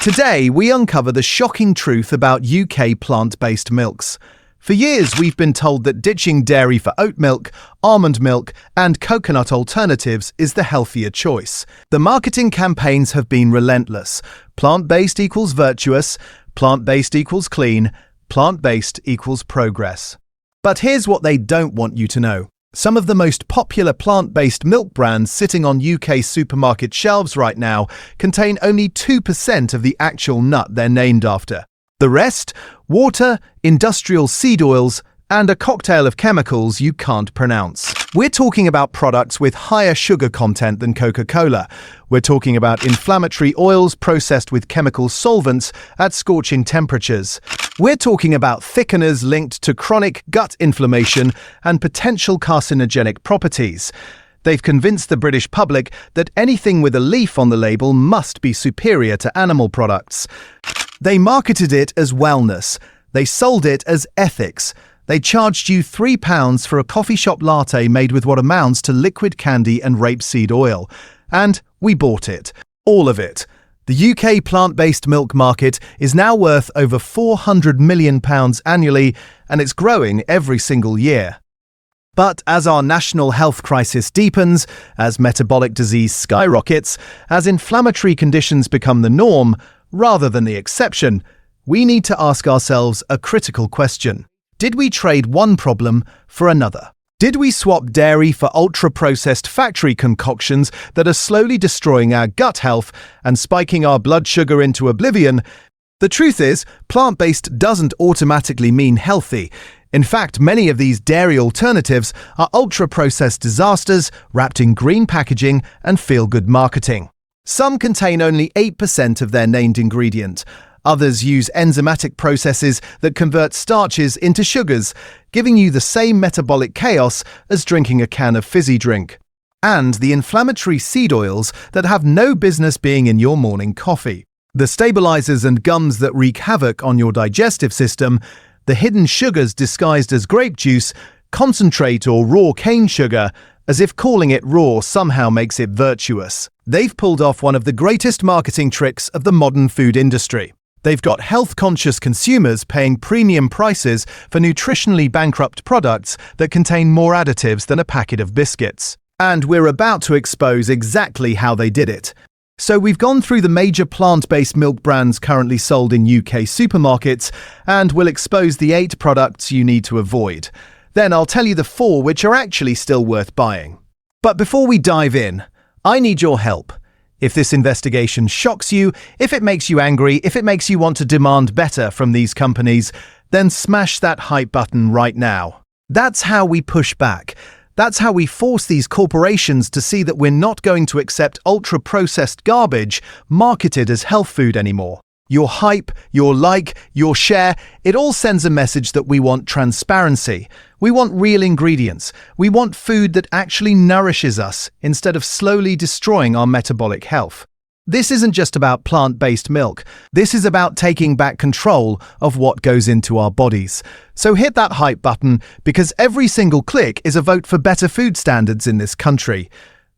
Today, we uncover the shocking truth about UK plant-based milks. For years, we've been told that ditching dairy for oat milk, almond milk, and coconut alternatives is the healthier choice. The marketing campaigns have been relentless. Plant-based equals virtuous, plant-based equals clean, plant-based equals progress. But here's what they don't want you to know. Some of the most popular plant-based milk brands sitting on UK supermarket shelves right now contain only 2% of the actual nut they're named after. The rest? Water, industrial seed oils, and a cocktail of chemicals you can't pronounce. We're talking about products with higher sugar content than Coca-Cola. We're talking about inflammatory oils processed with chemical solvents at scorching temperatures. We're talking about thickeners linked to chronic gut inflammation and potential carcinogenic properties. They've convinced the British public that anything with a leaf on the label must be superior to animal products. They marketed it as wellness. They sold it as ethics. They charged you £3 for a coffee shop latte made with what amounts to liquid candy and rapeseed oil. And we bought it. All of it. The UK plant-based milk market is now worth over £400 million annually, and it's growing every single year. But as our national health crisis deepens, as metabolic disease skyrockets, as inflammatory conditions become the norm, rather than the exception, we need to ask ourselves a critical question. Did we trade one problem for another? Did we swap dairy for ultra-processed factory concoctions that are slowly destroying our gut health and spiking our blood sugar into oblivion? The truth is, plant-based doesn't automatically mean healthy. In fact, many of these dairy alternatives are ultra-processed disasters wrapped in green packaging and feel-good marketing. Some contain only 8% of their named ingredient. Others use enzymatic processes that convert starches into sugars, giving you the same metabolic chaos as drinking a can of fizzy drink. And the inflammatory seed oils that have no business being in your morning coffee. The stabilizers and gums that wreak havoc on your digestive system, the hidden sugars disguised as grape juice, concentrate or raw cane sugar, as if calling it raw somehow makes it virtuous. They've pulled off one of the greatest marketing tricks of the modern food industry. They've got health-conscious consumers paying premium prices for nutritionally bankrupt products that contain more additives than a packet of biscuits. And we're about to expose exactly how they did it. So we've gone through the major plant-based milk brands currently sold in UK supermarkets, and we'll expose the 8 products you need to avoid. Then I'll tell you the 4 which are actually still worth buying. But before we dive in, I need your help. If this investigation shocks you, if it makes you angry, if it makes you want to demand better from these companies, then smash that hype button right now. That's how we push back. That's how we force these corporations to see that we're not going to accept ultra-processed garbage marketed as health food anymore. Your hype, your like, your share, it all sends a message that we want transparency. We want real ingredients. We want food that actually nourishes us instead of slowly destroying our metabolic health. This isn't just about plant-based milk. This is about taking back control of what goes into our bodies. So hit that hype button, because every single click is a vote for better food standards in this country.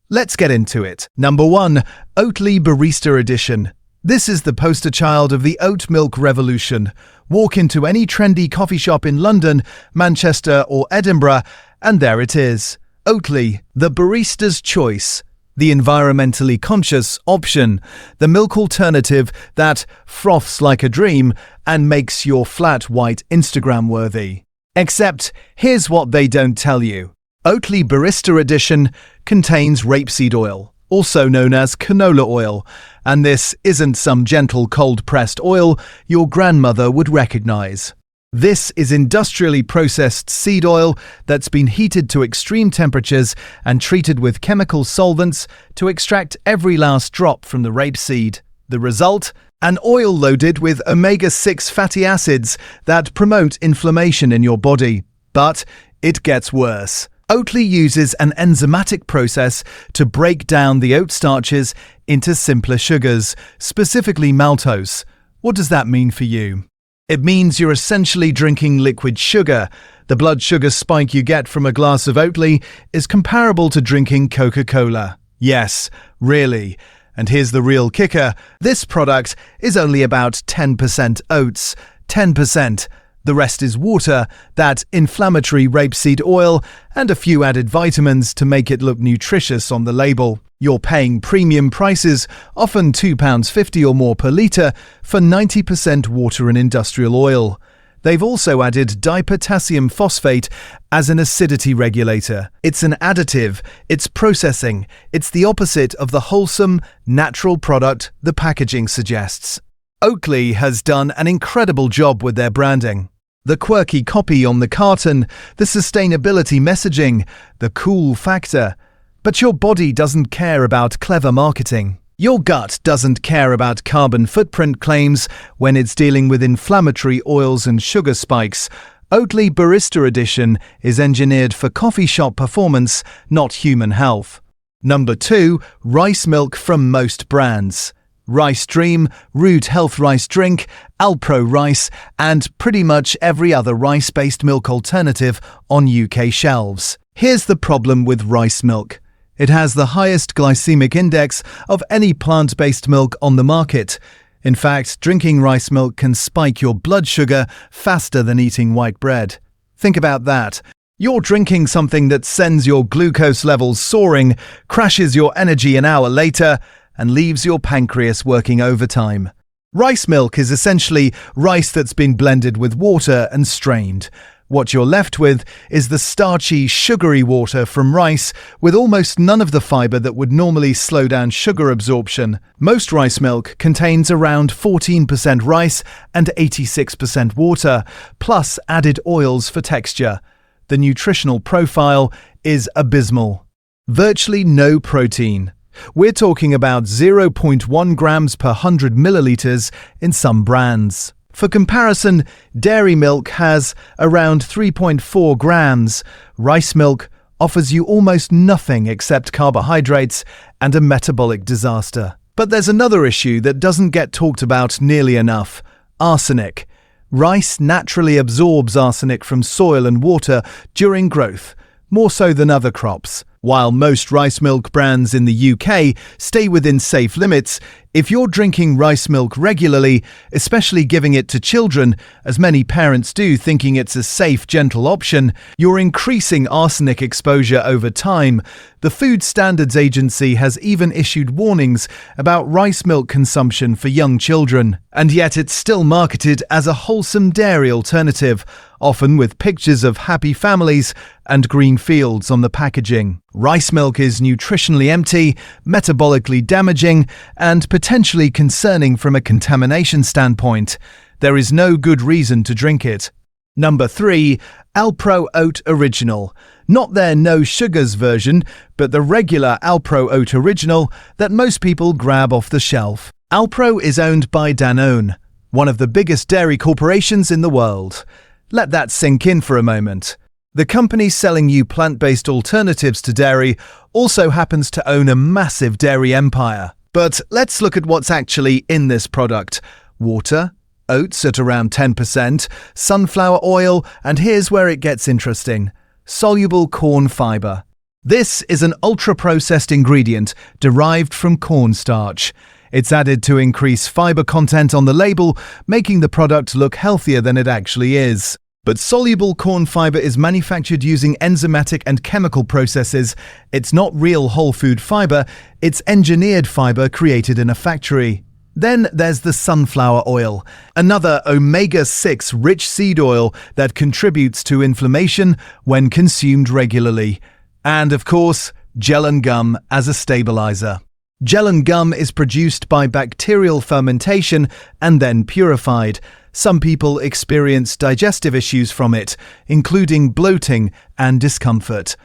Let's get into it. Number 1. Oatley Barista Edition. This is the poster child of the oat milk revolution. Walk into any trendy coffee shop in London, Manchester or Edinburgh, and there it is. Oatley, the barista's choice. The environmentally conscious option. The milk alternative that froths like a dream and makes your flat white Instagram worthy. Except, here's what they don't tell you. Oatley Barista Edition contains rapeseed oil, also known as canola oil, and this isn't some gentle cold-pressed oil your grandmother would recognize. This is industrially processed seed oil that's been heated to extreme temperatures and treated with chemical solvents to extract every last drop from the rapeseed. The result? An oil loaded with omega-6 fatty acids that promote inflammation in your body. But it gets worse. Oatley uses an enzymatic process to break down the oat starches into simpler sugars, specifically maltose. What does that mean for you? It means you're essentially drinking liquid sugar. The blood sugar spike you get from a glass of Oatley is comparable to drinking Coca-Cola. Yes, really. And here's the real kicker. This product is only about 10% oats. 10%. The rest is water, that inflammatory rapeseed oil, and a few added vitamins to make it look nutritious on the label. You're paying premium prices, often £2.50 or more per litre, for 90% water and industrial oil. They've also added dipotassium phosphate as an acidity regulator. It's an additive, it's processing, it's the opposite of the wholesome, natural product the packaging suggests. Oatley has done an incredible job with their branding. The quirky copy on the carton, the sustainability messaging, the cool factor. But your body doesn't care about clever marketing. Your gut doesn't care about carbon footprint claims when it's dealing with inflammatory oils and sugar spikes. Oatley Barista Edition is engineered for coffee shop performance, not human health. Number 2. Rice milk from most brands. Rice Dream, Root Health Rice Drink, Alpro Rice, and pretty much every other rice-based milk alternative on UK shelves. Here's the problem with rice milk. It has the highest glycemic index of any plant-based milk on the market. In fact, drinking rice milk can spike your blood sugar faster than eating white bread. Think about that. You're drinking something that sends your glucose levels soaring, crashes your energy an hour later, and leaves your pancreas working overtime. Rice milk is essentially rice that's been blended with water and strained. What you're left with is the starchy, sugary water from rice with almost none of the fiber that would normally slow down sugar absorption. Most rice milk contains around 14% rice and 86% water, plus added oils for texture. The nutritional profile is abysmal. Virtually no protein. We're talking about 0.1 grams per 100 milliliters in some brands. For comparison, dairy milk has around 3.4 grams. Rice milk offers you almost nothing except carbohydrates and a metabolic disaster. But there's another issue that doesn't get talked about nearly enough: arsenic. Rice naturally absorbs arsenic from soil and water during growth, more so than other crops. While most rice milk brands in the UK stay within safe limits, if you're drinking rice milk regularly, especially giving it to children, as many parents do thinking it's a safe, gentle option, you're increasing arsenic exposure over time. The Food Standards Agency has even issued warnings about rice milk consumption for young children. And yet it's still marketed as a wholesome dairy alternative, often with pictures of happy families and green fields on the packaging. Rice milk is nutritionally empty, metabolically damaging, and potentially concerning from a contamination standpoint. There is no good reason to drink it. Number 3. Alpro Oat Original. Not their no sugars version, but the regular Alpro Oat Original that most people grab off the shelf. Alpro is owned by Danone, one of the biggest dairy corporations in the world. Let that sink in for a moment. The company selling you plant-based alternatives to dairy also happens to own a massive dairy empire. But let's look at what's actually in this product. Water, oats at around 10%, sunflower oil, and here's where it gets interesting: soluble corn fiber. This is an ultra-processed ingredient derived from cornstarch. It's added to increase fiber content on the label, making the product look healthier than it actually is. But soluble corn fiber is manufactured using enzymatic and chemical processes. It's not real whole food fiber, it's engineered fiber created in a factory. Then there's the sunflower oil, another omega-6 rich seed oil that contributes to inflammation when consumed regularly. And of course, gel and gum as a stabilizer. Gel and gum is produced by bacterial fermentation and then purified. Some people experience digestive issues from it, including bloating and discomfort.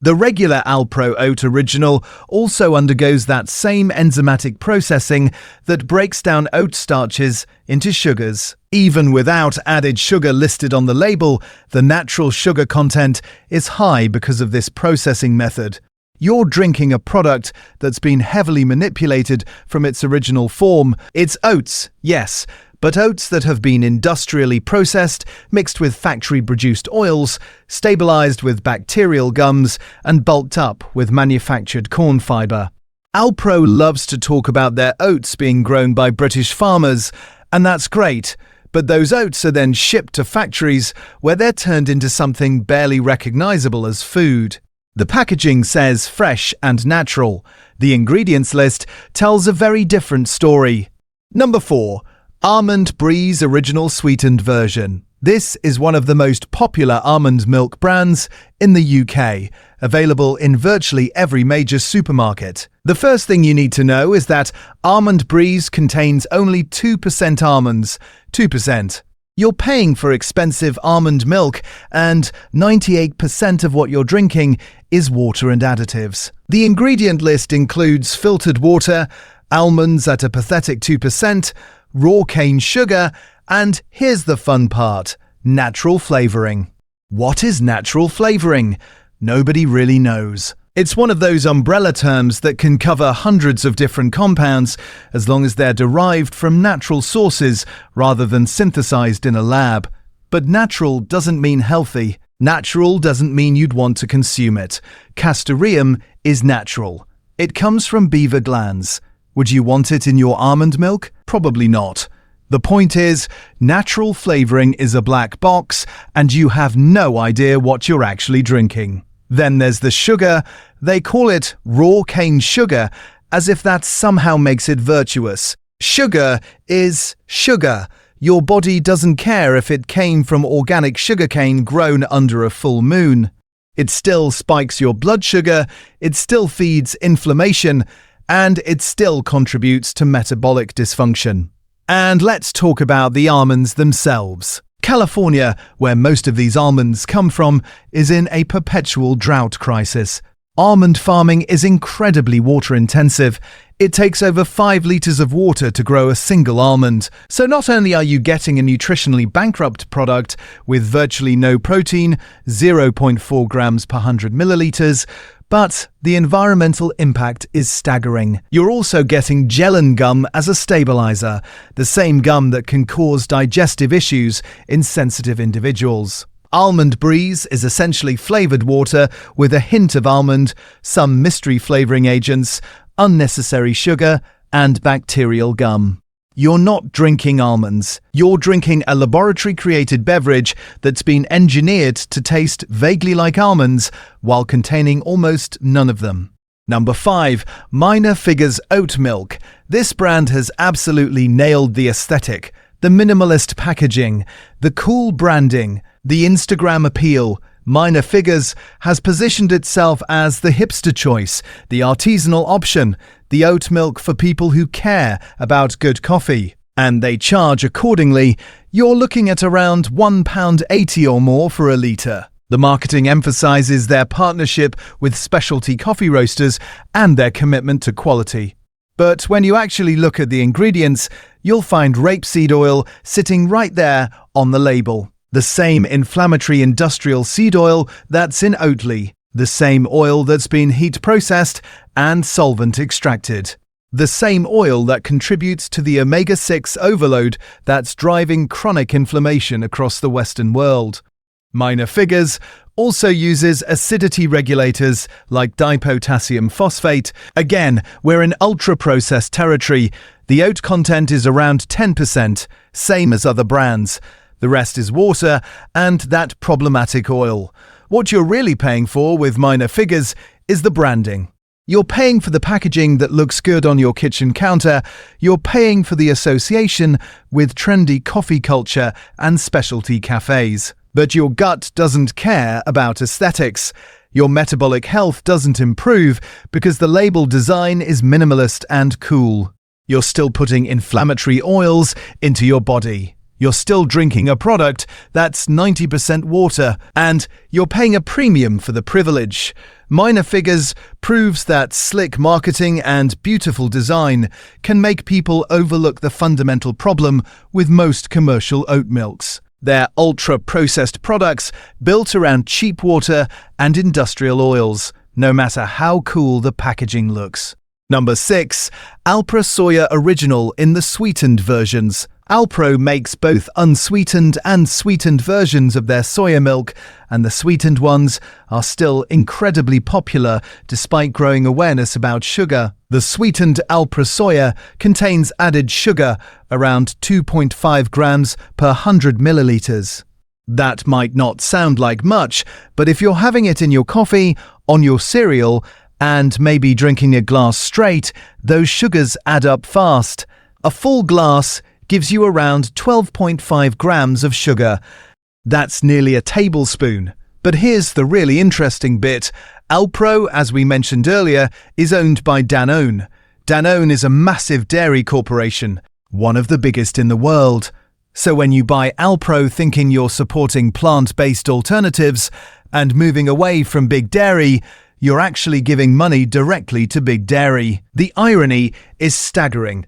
The regular Alpro Oat Original also undergoes that same enzymatic processing that breaks down oat starches into sugars. Even without added sugar listed on the label, the natural sugar content is high because of this processing method. You're drinking a product that's been heavily manipulated from its original form. It's oats, yes, but oats that have been industrially processed, mixed with factory-produced oils, stabilized with bacterial gums, and bulked up with manufactured corn fiber. Alpro loves to talk about their oats being grown by British farmers, and that's great, but those oats are then shipped to factories where they're turned into something barely recognizable as food. The packaging says fresh and natural. The ingredients list tells a very different story. Number 4. Almond Breeze Original Sweetened Version. This is one of the most popular almond milk brands in the UK, available in virtually every major supermarket. The first thing you need to know is that Almond Breeze contains only 2% almonds. 2%. You're paying for expensive almond milk, and 98% of what you're drinking is water and additives. The ingredient list includes filtered water, almonds at a pathetic 2%, raw cane sugar, and here's the fun part: natural flavoring. What is natural flavoring? Nobody really knows. It's one of those umbrella terms that can cover hundreds of different compounds as long as they're derived from natural sources rather than synthesized in a lab. But natural doesn't mean healthy. Natural doesn't mean you'd want to consume it. Castoreum is natural. It comes from beaver glands. Would you want it in your almond milk? Probably not. The point is, natural flavoring is a black box, and you have no idea what you're actually drinking. Then there's the sugar. They call it raw cane sugar, as if that somehow makes it virtuous. Sugar is sugar. Your body doesn't care if it came from organic sugarcane grown under a full moon. It still spikes your blood sugar, it still feeds inflammation, and it still contributes to metabolic dysfunction. And let's talk about the almonds themselves. California, where most of these almonds come from, is in a perpetual drought crisis. Almond farming is incredibly water-intensive. It takes over 5 liters of water to grow a single almond. So not only are you getting a nutritionally bankrupt product with virtually no protein, 0.4 grams per 100 milliliters, but the environmental impact is staggering. You're also getting gellan gum as a stabilizer, the same gum that can cause digestive issues in sensitive individuals. Almond Breeze is essentially flavored water with a hint of almond, some mystery flavoring agents, unnecessary sugar, and bacterial gum. You're not drinking almonds. You're drinking a laboratory-created beverage that's been engineered to taste vaguely like almonds while containing almost none of them. Number 5. Minor Figures Oat Milk. This brand has absolutely nailed the aesthetic, the minimalist packaging, the cool branding, the Instagram appeal. Minor Figures has positioned itself as the hipster choice, the artisanal option, the oat milk for people who care about good coffee. And they charge accordingly. You're looking at around £1.80 or more for a litre. The marketing emphasizes their partnership with specialty coffee roasters and their commitment to quality. But when you actually look at the ingredients, you'll find rapeseed oil sitting right there on the label. The same inflammatory industrial seed oil that's in Oatley. The same oil that's been heat processed and solvent extracted. The same oil that contributes to the omega-6 overload that's driving chronic inflammation across the Western world. Minor Figures also uses acidity regulators like dipotassium phosphate. Again, we're in ultra-processed territory. The oat content is around 10%, same as other brands. The rest is water and that problematic oil. What you're really paying for with Minor Figures is the branding. You're paying for the packaging that looks good on your kitchen counter. You're paying for the association with trendy coffee culture and specialty cafes. But your gut doesn't care about aesthetics. Your metabolic health doesn't improve because the label design is minimalist and cool. You're still putting inflammatory oils into your body. You're still drinking a product that's 90% water, and you're paying a premium for the privilege. Minor Figures proves that slick marketing and beautiful design can make people overlook the fundamental problem with most commercial oat milks. They're ultra-processed products built around cheap water and industrial oils, no matter how cool the packaging looks. Number 6. Alpro Soya Original in the sweetened versions. Alpro makes both unsweetened and sweetened versions of their soya milk, and the sweetened ones are still incredibly popular despite growing awareness about sugar. The sweetened Alpro Soya contains added sugar, around 2.5 grams per 100 milliliters. That might not sound like much, but if you're having it in your coffee, on your cereal, and maybe drinking a glass straight, those sugars add up fast. A full glass gives you around 12.5 grams of sugar. That's nearly a tablespoon. But here's the really interesting bit. Alpro, as we mentioned earlier, is owned by Danone. Danone is a massive dairy corporation, one of the biggest in the world. So when you buy Alpro thinking you're supporting plant-based alternatives and moving away from big dairy, you're actually giving money directly to big dairy. The irony is staggering.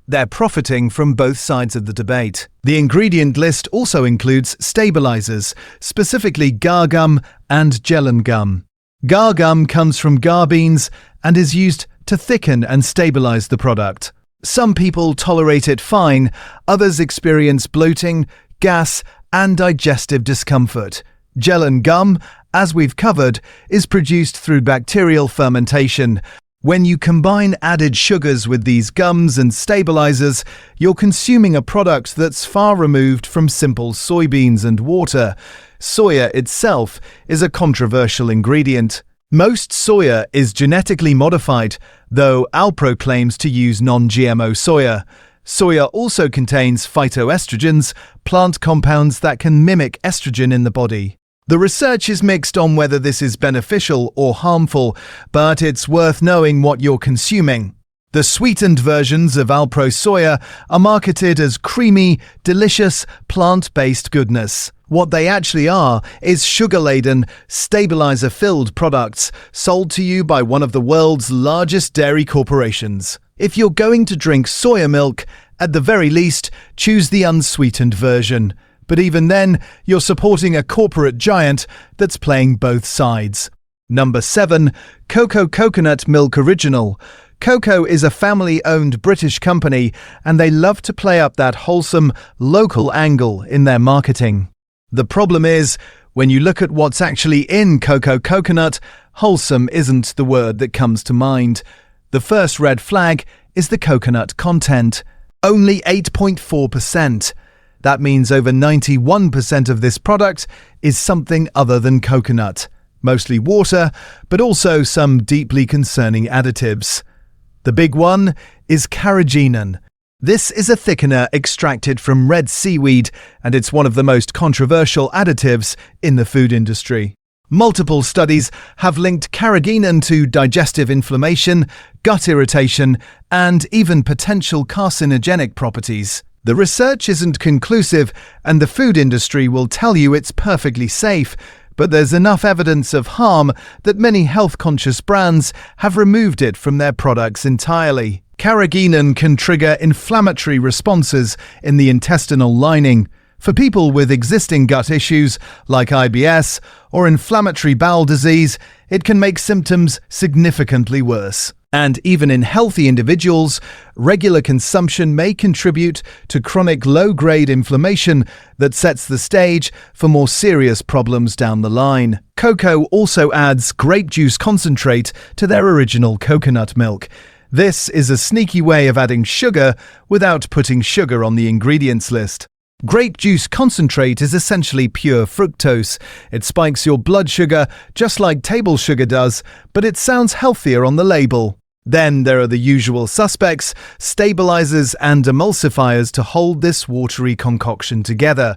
They're profiting from both sides of the debate. The ingredient list also includes stabilizers, specifically gar gum and gellan gum. Gar gum comes from gar beans and is used to thicken and stabilize the product. Some people tolerate it fine, others experience bloating, gas, and digestive discomfort. Gellan gum, as we've covered, is produced through bacterial fermentation. When you combine added sugars with these gums and stabilizers, you're consuming a product that's far removed from simple soybeans and water. Soya itself is a controversial ingredient. Most soya is genetically modified, though Alpro claims to use non-GMO soya. Soya also contains phytoestrogens, plant compounds that can mimic estrogen in the body. The research is mixed on whether this is beneficial or harmful, but it's worth knowing what you're consuming. The sweetened versions of Alpro Soya are marketed as creamy, delicious, plant-based goodness. What they actually are is sugar-laden, stabilizer-filled products sold to you by one of the world's largest dairy corporations. If you're going to drink soya milk, at the very least, choose the unsweetened version. But even then, you're supporting a corporate giant that's playing both sides. Number 7. Coco Coconut Milk Original. Coco is a family-owned British company, and they love to play up that wholesome, local angle in their marketing. The problem is, when you look at what's actually in Coco Coconut, wholesome isn't the word that comes to mind. The first red flag is the coconut content. Only 8.4%. That means over 91% of this product is something other than coconut. Mostly water, but also some deeply concerning additives. The big one is carrageenan. This is a thickener extracted from red seaweed, and it's one of the most controversial additives in the food industry. Multiple studies have linked carrageenan to digestive inflammation, gut irritation, and even potential carcinogenic properties. The research isn't conclusive, and the food industry will tell you it's perfectly safe, but there's enough evidence of harm that many health-conscious brands have removed it from their products entirely. Carrageenan can trigger inflammatory responses in the intestinal lining. For people with existing gut issues like IBS or inflammatory bowel disease, it can make symptoms significantly worse. And even in healthy individuals, regular consumption may contribute to chronic low-grade inflammation that sets the stage for more serious problems down the line. Coco also adds grape juice concentrate to their original coconut milk. This is a sneaky way of adding sugar without putting sugar on the ingredients list. Grape juice concentrate is essentially pure fructose. It spikes your blood sugar just like table sugar does, but it sounds healthier on the label. Then there are the usual suspects, stabilizers and emulsifiers to hold this watery concoction together.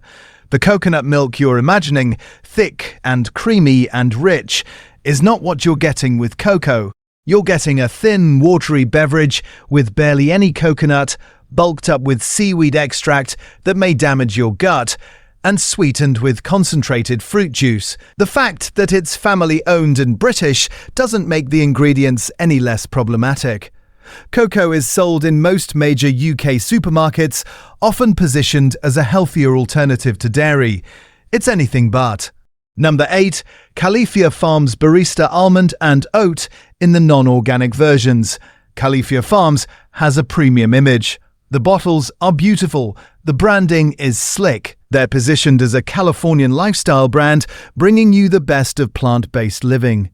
The coconut milk you're imagining, thick and creamy and rich, is not what you're getting with cocoa. You're getting a thin, watery beverage with barely any coconut, bulked up with seaweed extract that may damage your gut, and sweetened with concentrated fruit juice. The fact that it's family-owned and British doesn't make the ingredients any less problematic. Cocoa is sold in most major UK supermarkets, often positioned as a healthier alternative to dairy. It's anything but. Number 8. Califia Farms Barista Almond and Oat in the non-organic versions. Califia Farms has a premium image. The bottles are beautiful, The branding is slick. They're positioned as a Californian lifestyle brand, bringing you the best of plant-based living.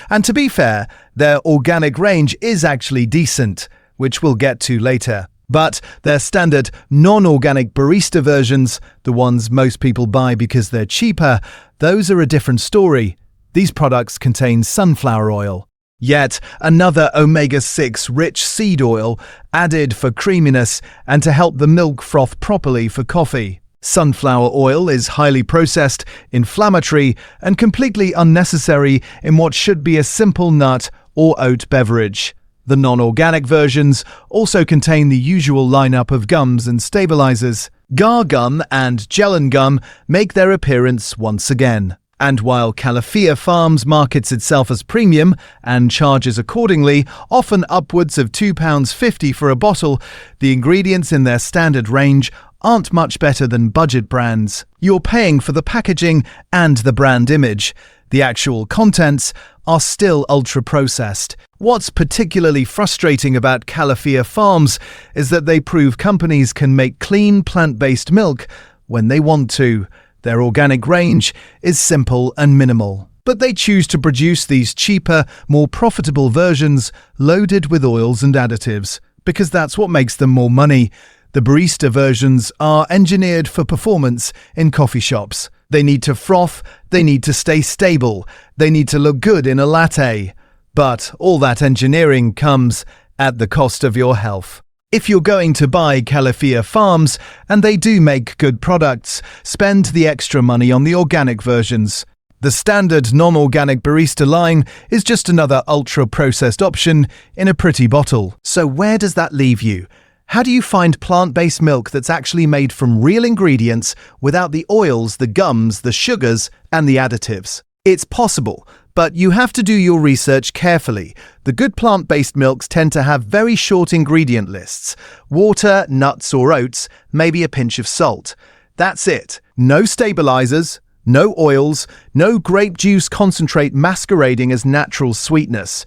And to be fair, their organic range is actually decent, which we'll get to later. But their standard non-organic Barista versions, the ones most people buy because they're cheaper, those are a different story. These products contain sunflower oil. Yet another omega-6 rich seed oil added for creaminess and to help the milk froth properly for coffee. Sunflower oil is highly processed, inflammatory, and completely unnecessary in what should be a simple nut or oat beverage. The non-organic versions also contain the usual lineup of gums and stabilizers. Gar gum and gellan gum make their appearance once again. And while Califia Farms markets itself as premium and charges accordingly, often upwards of £2.50 for a bottle, the ingredients in their standard range aren't much better than budget brands. You're paying for the packaging and the brand image. The actual contents are still ultra-processed. What's particularly frustrating about Califia Farms is that they prove companies can make clean plant-based milk when they want to. Their organic range is simple and minimal. But they choose to produce these cheaper, more profitable versions loaded with oils and additives, because that's what makes them more money. The Barista versions are engineered for performance in coffee shops. They need to froth, they need to stay stable, they need to look good in a latte. But all that engineering comes at the cost of your health. If you're going to buy Califia Farms, and they do make good products, spend the extra money on the organic versions. The standard non-organic Barista line is just another ultra-processed option in a pretty bottle. So where does that leave you? How do you find plant-based milk that's actually made from real ingredients without the oils, the gums, the sugars, and the additives? It's possible, but you have to do your research carefully. The good plant-based milks tend to have very short ingredient lists. Water, nuts or oats, maybe a pinch of salt. That's it. No stabilizers, no oils, no grape juice concentrate masquerading as natural sweetness.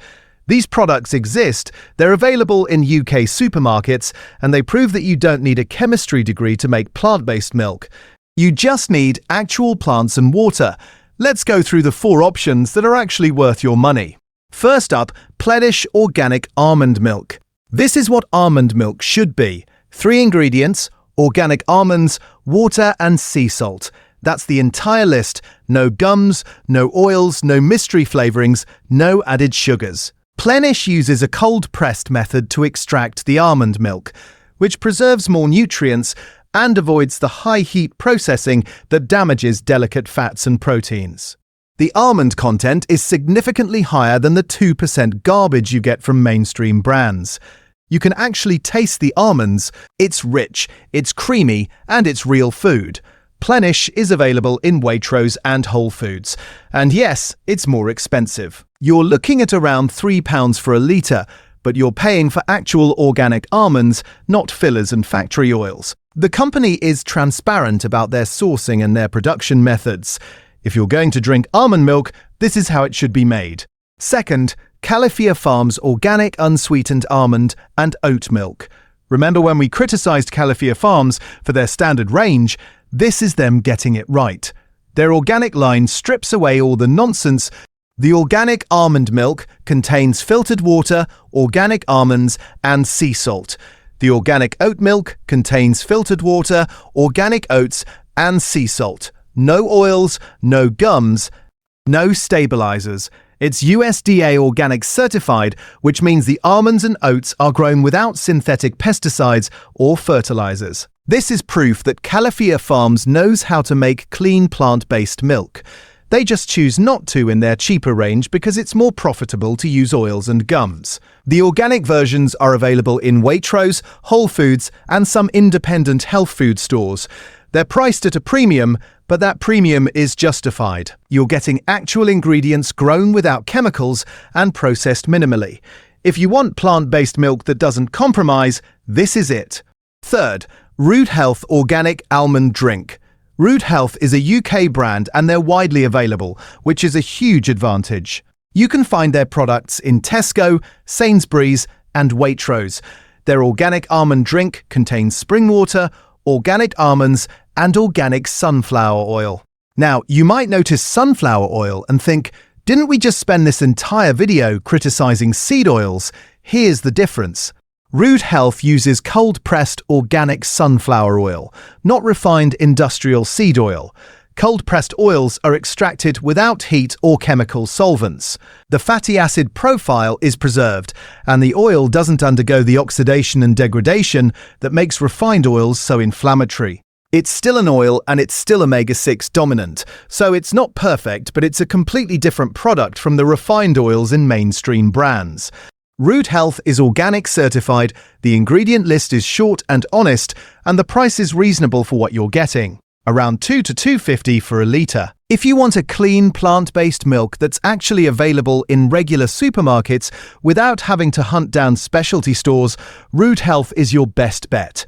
These products exist, they're available in UK supermarkets, and they prove that you don't need a chemistry degree to make plant-based milk. You just need actual plants and water. Let's go through the 4 options that are actually worth your money. First up, Plenish Organic Almond Milk. This is what almond milk should be. 3 ingredients: organic almonds, water and sea salt. That's the entire list. No gums, no oils, no mystery flavorings, no added sugars. Plenish uses a cold-pressed method to extract the almond milk, which preserves more nutrients and avoids the high-heat processing that damages delicate fats and proteins. The almond content is significantly higher than the 2% garbage you get from mainstream brands. You can actually taste the almonds. It's rich, it's creamy, and it's real food. Plenish is available in Waitrose and Whole Foods. And yes, it's more expensive. You're looking at around £3 for a litre, but you're paying for actual organic almonds, not fillers and factory oils. The company is transparent about their sourcing and their production methods. If you're going to drink almond milk, this is how it should be made. Second, Califia Farms Organic Unsweetened Almond and Oat Milk. Remember when we criticised Califia Farms for their standard range? This is them getting it right. Their organic line strips away all the nonsense. The organic almond milk contains filtered water, organic almonds, and sea salt. The organic oat milk contains filtered water, organic oats, and sea salt. No oils, no gums, no stabilizers. It's USDA organic certified, which means the almonds and oats are grown without synthetic pesticides or fertilizers. This is proof that Califia Farms knows how to make clean plant-based milk. They just choose not to in their cheaper range because it's more profitable to use oils and gums. The organic versions are available in Waitrose, Whole Foods, and some independent health food stores. They're priced at a premium, but that premium is justified. You're getting actual ingredients grown without chemicals and processed minimally. If you want plant-based milk that doesn't compromise, this is it. Third, Root Health Organic Almond Drink. Root Health is a UK brand and they're widely available, which is a huge advantage. You can find their products in Tesco, Sainsbury's, and Waitrose. Their organic almond drink contains spring water, organic almonds, and organic sunflower oil. Now, you might notice sunflower oil and think, didn't we just spend this entire video criticizing seed oils? Here's the difference. Root Health uses cold-pressed organic sunflower oil, not refined industrial seed oil. Cold-pressed oils are extracted without heat or chemical solvents. The fatty acid profile is preserved, and the oil doesn't undergo the oxidation and degradation that makes refined oils so inflammatory. It's still an oil and it's still omega-6 dominant, so it's not perfect, but it's a completely different product from the refined oils in mainstream brands. Root Health is organic certified, the ingredient list is short and honest, and the price is reasonable for what you're getting. Around $2 to $2.50 for a litre. If you want a clean, plant-based milk that's actually available in regular supermarkets without having to hunt down specialty stores, Root Health is your best bet.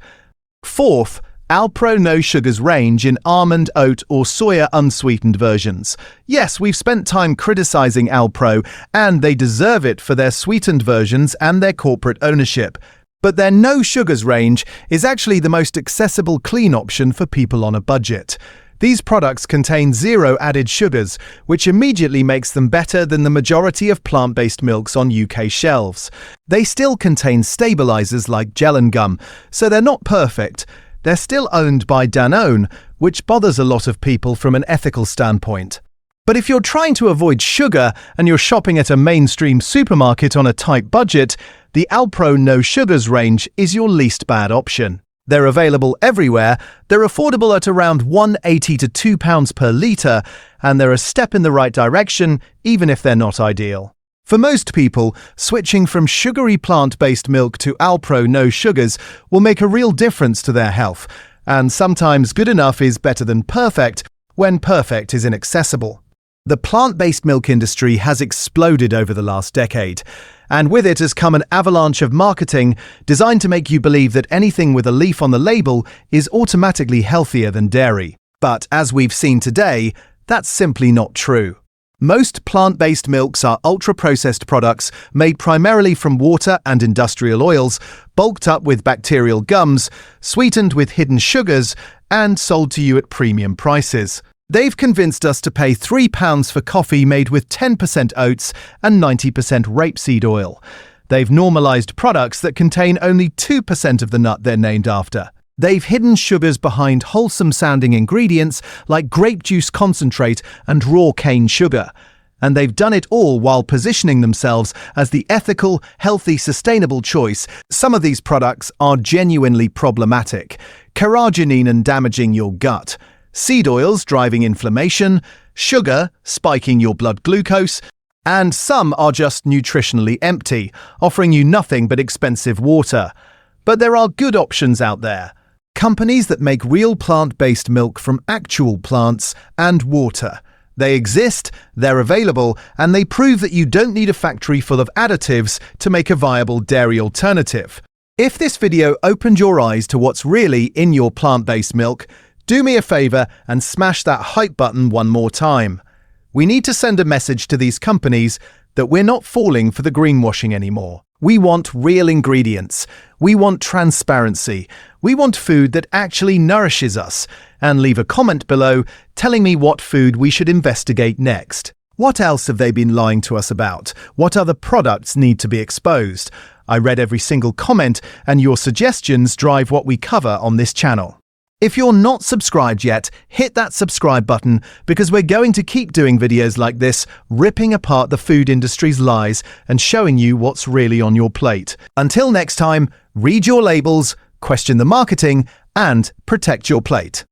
Fourth, Alpro No Sugars range in almond, oat or soya unsweetened versions. Yes, we've spent time criticizing Alpro, and they deserve it for their sweetened versions and their corporate ownership. But their no sugars range is actually the most accessible clean option for people on a budget. These products contain zero added sugars, which immediately makes them better than the majority of plant-based milks on UK shelves. They still contain stabilizers like gel and gum, so they're not perfect. They're still owned by Danone, which bothers a lot of people from an ethical standpoint. But if you're trying to avoid sugar and you're shopping at a mainstream supermarket on a tight budget, the Alpro No Sugars range is your least bad option. They're available everywhere, they're affordable at around £1.80 to £2 per litre, and they're a step in the right direction, even if they're not ideal. For most people, switching from sugary plant-based milk to Alpro No Sugars will make a real difference to their health, and sometimes good enough is better than perfect when perfect is inaccessible. The plant-based milk industry has exploded over the last decade, and with it has come an avalanche of marketing designed to make you believe that anything with a leaf on the label is automatically healthier than dairy. But as we've seen today, that's simply not true. Most plant-based milks are ultra-processed products made primarily from water and industrial oils, bulked up with bacterial gums, sweetened with hidden sugars, and sold to you at premium prices. They've convinced us to pay £3 for coffee made with 10% oats and 90% rapeseed oil. They've normalized products that contain only 2% of the nut they're named after. They've hidden sugars behind wholesome-sounding ingredients like grape juice concentrate and raw cane sugar. And they've done it all while positioning themselves as the ethical, healthy, sustainable choice. Some of these products are genuinely problematic, carcinogenic and damaging your gut. Seed oils driving inflammation, sugar spiking your blood glucose, and some are just nutritionally empty, offering you nothing but expensive water. But there are good options out there. Companies that make real plant-based milk from actual plants and water. They exist, they're available, and they prove that you don't need a factory full of additives to make a viable dairy alternative. If this video opened your eyes to what's really in your plant-based milk, do me a favor and smash that hype button one more time. We need to send a message to these companies that we're not falling for the greenwashing anymore. We want real ingredients. We want transparency. We want food that actually nourishes us. And leave a comment below telling me what food we should investigate next. What else have they been lying to us about? What other products need to be exposed? I read every single comment, and your suggestions drive what we cover on this channel. If you're not subscribed yet, hit that subscribe button because we're going to keep doing videos like this, ripping apart the food industry's lies and showing you what's really on your plate. Until next time, read your labels, question the marketing, and protect your plate.